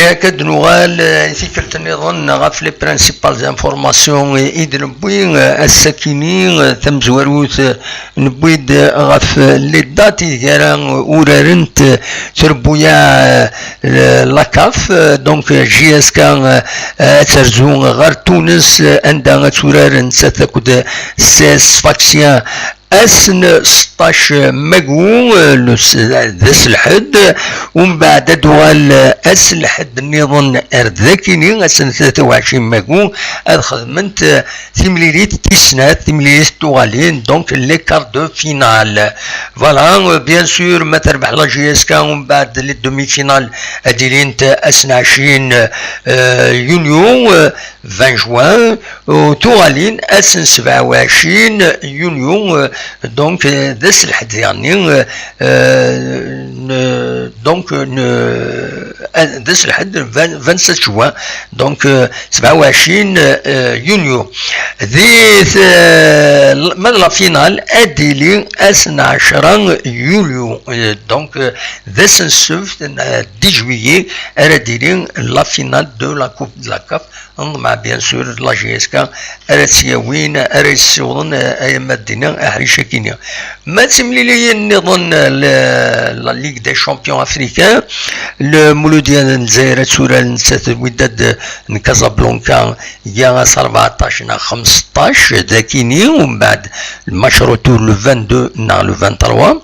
كد نوال ثيكلت النظام غاف لي برينسيبال انفورماسيون ايد نبوي الساكنين ثم زواروث نبويد غاف لي داتي كرا اورارنت تربويا لاكاف دونك جي اس كان ترزون غير تونس عندها تورارن ستكود سيس فاكسيان أسن 16 مجموع ذس الحد ومن بعد دوال أسن الحد النظام أردكيني أسن 23 مجموع خدمت ثمليليت تسنات ثمليليت توالين دونك لي كار دو فينال فوالا بيان سور ما تربح لا جي اس كا ومن بعد لي دومي فينال ديالين أسن 20 يونيو 20 جوان وتوالين أسن 27 يونيو دونك ذس الحد يعني دونك ذس الحد 27 جوان دونك 27 يونيو ذي من لا فينال اديلي اسنا 10 يوليو دونك ذس السبت 10 جويي اديلي لا فينال دو لا كوب دو لا كاف مع بيان سور لا جي اس كا ارسياوين ارسيون اي مدينه احريشه كينيا ما تسملي لي النظام لا ليغ دي شامبيون افريكان المولوديه الجزائر سورة نسات وداد كازابلانكا يا 14 15 ذاكيني ومن بعد الماتش روتور لو 22 نا لو 23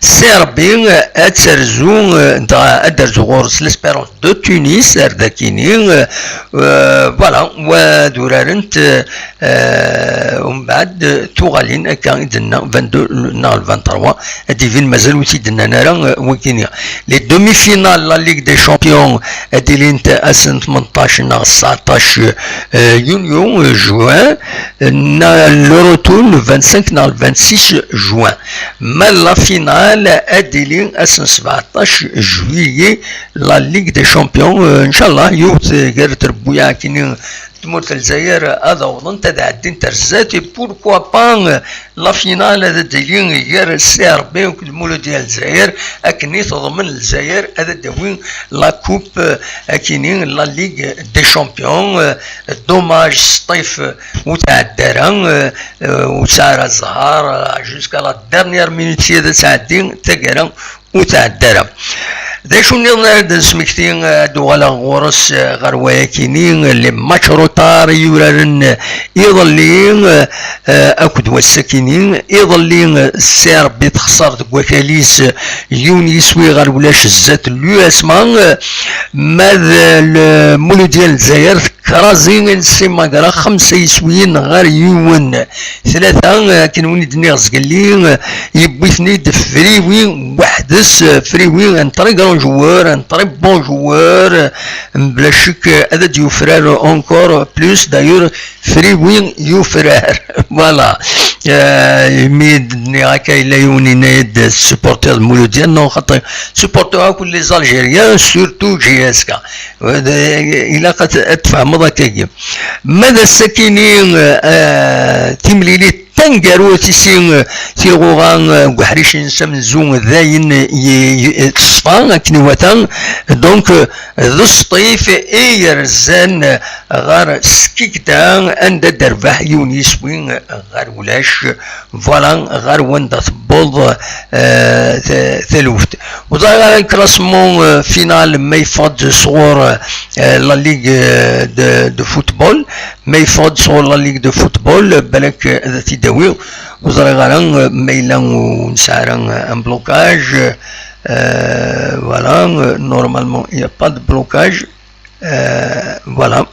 سيربي اتسرزو ادرزو غورس ليسبيرونس دو تونس ذاكيني فوالا ودورارنت ومن بعد توغالين كان عندنا 22 نا 23 هادي فين مازال وتيدنا نارا وكينيا لي دومي فينال لا ليغ دي شامبيون هادي لي انت اسن 18 نا 19 يونيو جوان نا لو روتور 25 نا 26 جوان ما لا فينال هادي لي اسن 17 جويي لا ليغ دي شامبيون ان شاء الله يوت غير تربويا كيني تموت الجزائر هذا وظن تدعدين ترزاتي بوركوا بان لا فينال هذا دايرين غير السي ار بي وكلمولو ديال الجزائر اكني تضمن الجزائر هذا داوين لا كوب اكينين لا ليغ دي شامبيون دوماج سطيف وتاع الدارا وتاع الزهار جوسكا لا ديرنيير مينوت هذا تاع الدين تاكرا وتاع الدارا ذا شو نظن سمكتين دوالا غورس غروايا كينين اللي ماتش روتار يورارن يظلين اكد والسكينين يظلين السير بيتخسر دكوكاليس يونيس ويغر ولاش الزات اللو اسمان ماذا المولو ديال الجزائر كرازين السيماكرا 5 يسويين غير يون 3 كنوني دنيغز قالين يبويثني دفريوي وحدس فريوي ان طريق رون جوار ان طريق بون جوار بلا شك هذا يفرار اونكور بلوس دايور فريوي يفرار فوالا يميدني هكا الا يوني نايد السبورتير مولو ديالنا خاطر سبورتير كل لي زالجيريان سورتو جي اس كا الى قد تفهم ذاك ماذا الساكنين تمليلي تنقروا تيسين تيغوغان وحريشين سمزون ذاين تصفان كنواتان دونك ذو الصيف يرزان غار سكيكتان عند دربح يونيس وين غار ولاش فوالا غار وندا تبوض ثلوفت وظهر الكلاسمون فينال ما يفض صغور لا ليغ دو فوتبول ما يفض صغور لا ليغ دو فوتبول بالك ذاتي داوي وظهر غاران ميلان ونسعران ان بلوكاج voilà, normalement il n'y a pas de blocage, voilà.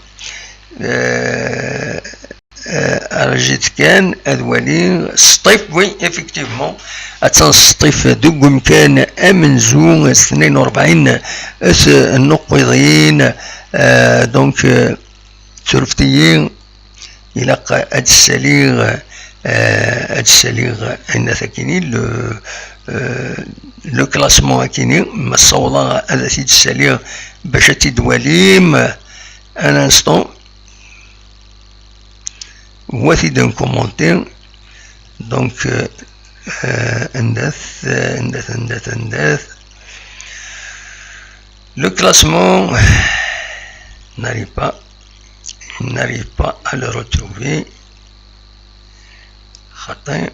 أرجتكان أدوالي سطيف وي إفكتيفمون أتسان سطيف دوغم كان أمنزو 42 النقيضين دونك ترفتيين إلى أد السليغ عند ثكينين لو كلاسمون كيني مصولا هذا سيد السليغ باش تدواليم ان انستون voici d'un commentaire donc le classement il n'arrive pas à le retrouver. خطأ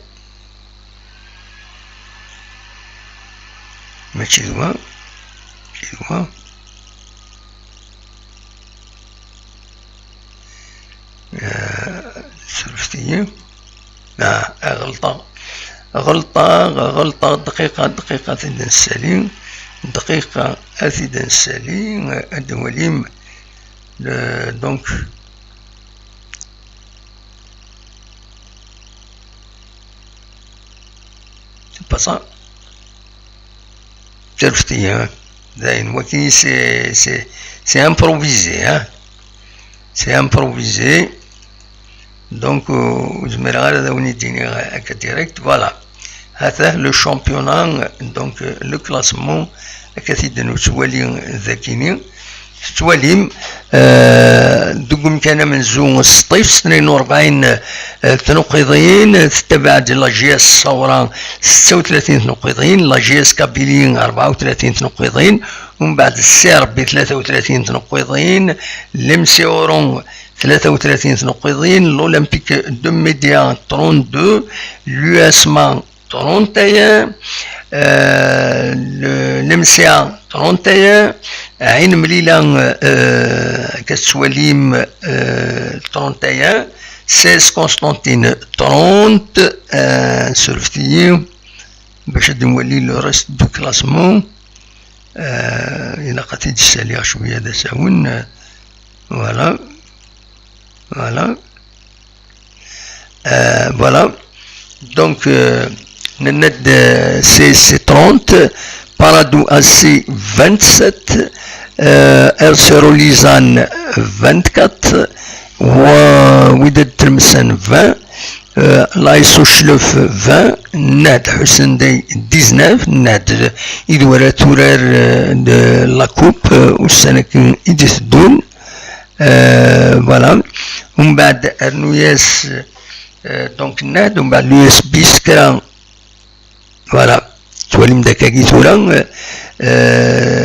ماشي دوا سلفتية غلطة دقيقة سيدنا السليم الدوليم دونك pas ça c'est improvisé hein? C'est improvisé donc direct voilà هذا le championnat donc le classement كثير نتولي ذاكيني تواليم دوكم كان منزوم الصيف 42 تنقيضين تبعد لا جي اس الصورة 36 تنقيضين لا جي اس كابيلين 34 تنقيضين ومن بعد السيربي 33 تنقيضين لمسيورون 33 تنقيضين الاولمبيك دو ميديا 32 لو اسما 31 النمسا 31 عين مليلة كتسواليم 31 16 قسطنطين 30 سلفتيين باش نولي لو ريست دو كلاسمون إلا قتيت السالية شوية دا ساون فوالا دونك نند سي 30 Paradou AC 27 Ercero Lizane 24 Wydad Tlemcen 20 Laïso Chlef 20 Nad Hussein 19 Nad Idouara Tourer de la coupe والسنة إديث دون voilà ومن بعد أرنوياس دونك ناد ومن بعد لويس بيسكرا voilà تواليم داكاكي تورا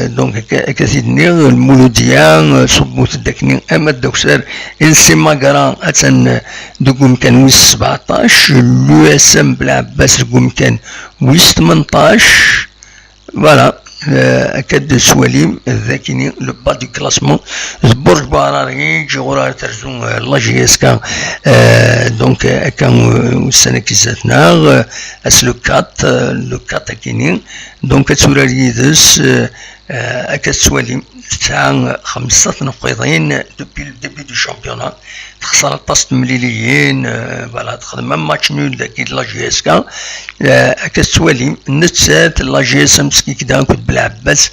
دونك كثيرني المولوديان صبوت داكني اما الدوكسار السي ماكرا اتن دوكم كان ويس 17 لو اس ام بالعباس دوكم كان ويس 18 فوالا أكد سواليم ذاكيني لو با دو كلاسمون برج باراري جغورا ترزون لا جي اس كان دونك كان السنة كيزاتنا اس لو كات كيني دونك تسوراري دس أكد سواليم تاع 5 نقيضين دوبي الديبي دو شامبيونا تخسر طاس مليليين فوالا تخدم ماتش نول داكي لا جي اس كا أكد سواليم نتسات لا جي اس مسكي كدا كنت بالعباس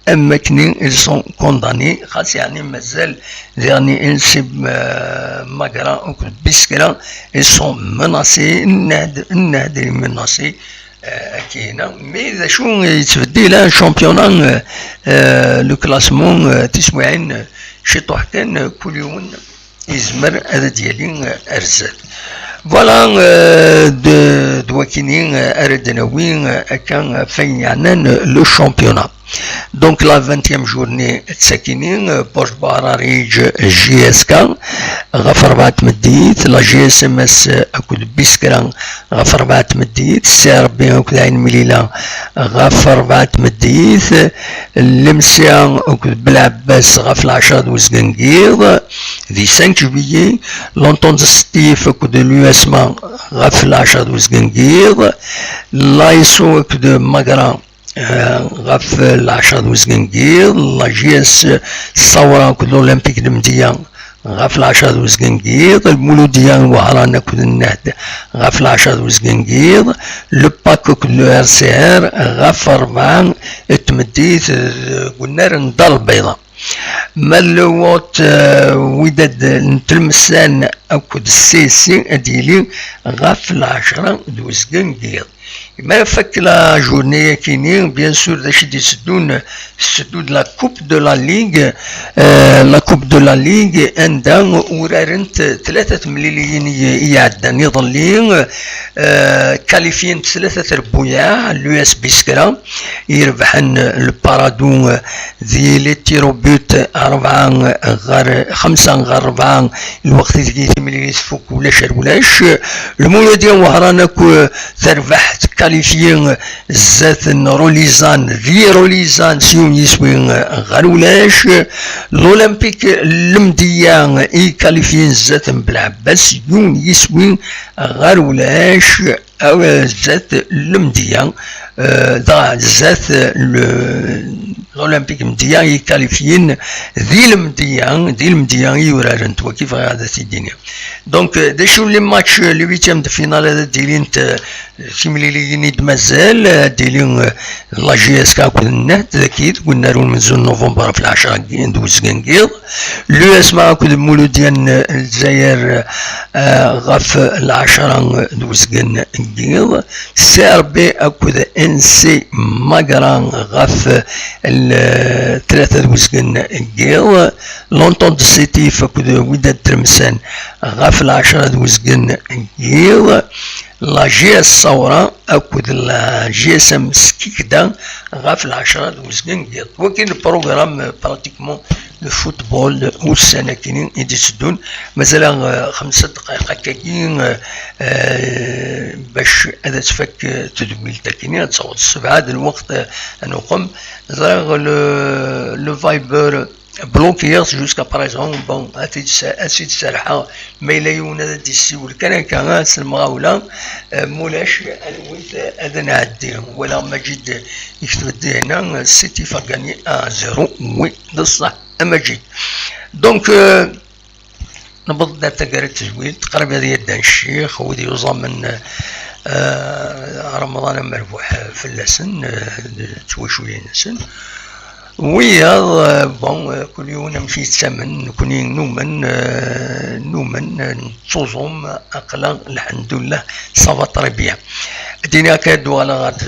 اما كني ils sont condamnés خاص يعني مازال يعني انسب ماكرا او بيسكرا ils sont menacés النادي menacés كاينه مي اذا شو يتبدل ان شامبيونا لو كلاسمون تسوعين شي طوح كان كل يوم يزمر هذا ديالي ارزال فوالا دواكينين اردنا وين كان فين يعني لو شامبيونا دونك لا 20 جورني تساكنين بورج باراريج جي اس كا غفر بعد مديت لا جي اس ام اس اكود بيسكران غفر بعد مديت سيربي اكود عين مليله غفر بعد مديت المسيا اكود بالعباس غفل 10 وزقنقيض دي 5 جويي لونطون ستيف اكود لو اسما غفل 10 وزقنقيض لايسو اكود ماكرا غف العشرة وزقنقير لا جي اس الثورة كل الأولمبيك المدية غف العشرة وزقنقير المولودية وهرانا كل النهد غف العشرة وزقنقير لو باكو كل ار سي ار غف 4 تمديت قلنا الدار البيضاء ملوات وداد نتلمسان اكود السيسي اديلي غف العشرة وزقنقير ما فك لا جورني كينين بيان سور داش يسدون لا كوب دو لا ليغ لا كوب دو لا ليغ عندها ورارنت 3 مليون يعدان يظلين كاليفين 3 ربويا اليو اس بي سكرا يربحن البارادون ذي لي تيرو بوت 4 غير 5 غير 4 الوقت اللي ملي يسفوك ولا ولاش المولو ديال وهرانك تربح كاليفيين زات روليزان ذي روليزان سيون يسوين غير ولاش الاولمبيك المديان اي كاليفيين زات بالعباس يون يسوين غير ولاش او زات المديان زات الاولمبيك مديان يكاليفيين ذي المديان يورارن تو كيف هذا الدنيا دونك داشو لي ماتش لي ويتيام دو فينال هذا ديالين شي ملي مازال ديالين لا جي اس كا كنا اكيد قلنا له من زون نوفمبر في 10 دوز كنقيض لو اسمع كود مولود ديال الجزائر غاف 10 دوز كنقيض سيربي اكود ان سي ماغران غاف 3 دوز كنقيض لونطون سيتي فكود وداد ترمسان غاف 10 دوز كنقيض لا جي اس صورة أكود لا جي اس ام سكيكدا غاف 10 دوز كنقيض وكاين البروغرام براتيكمون لو فوتبول والسنة كاينين يدسدون مازال 5 دقائق هكاكين باش هذا تفك تدويل كاينين تصوت 7 هذا الوقت نقوم لو فايبر بلوكيات جوسكا بريزون بون اسيد سرحه ما الا يونا دي السيول كان المغاوله مولاش الويت هذا نعديه ولا مجيد يكتب هنا سيتي فغاني 0 وي بصح مجيد دونك نبض تقرا التجويد تقرب هذه يد الشيخ ودي يوصل من رمضان مربوح في اللسن شويه نسن ويا بون كل يوم نمشي الثمن كوني نومن نصوصهم اقلا الحمد لله صافا ربيع دينا كادو على غاد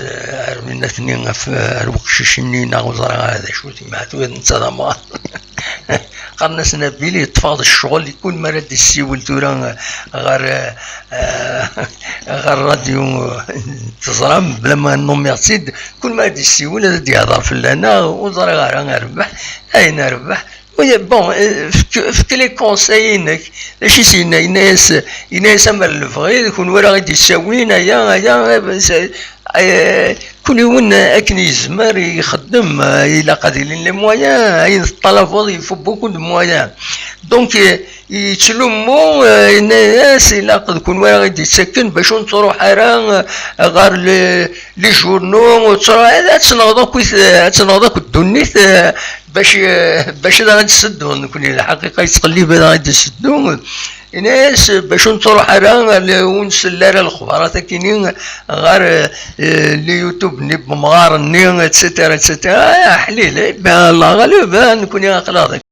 من اثنين في الوقششني ناوزر هذا شو سمعتو نتصدم قرنا سنابيلي تفاض الشغل يكون مرد السيول تورا غير راديو تزرم بلا ما نومي تصيد كل ما هادي السيول هذا يهضر في لنا وزرا غير نربح اين نربح بون في كلي كونسايينك ماشي سينا الناس امر الفغي يكون ورا غادي يساوينا يا كل يوم اكن يزمر يخدم الى قادرين لي مويان الطلب يفو بوكو دو مويان دونك يتلمو الناس الى قد يكون ورا غادي يسكن باش نروح حرا غير لي جورنو هذا تنوض الدنيت باش غادي تسدو نكون الحقيقه يتقلب غادي تسدو الناس باش نروح حرا ونسلر الاخبارات كاينين غير اليوتيوب نب مغار اتسيتيرا حليل الله غالب نكون اقلاضك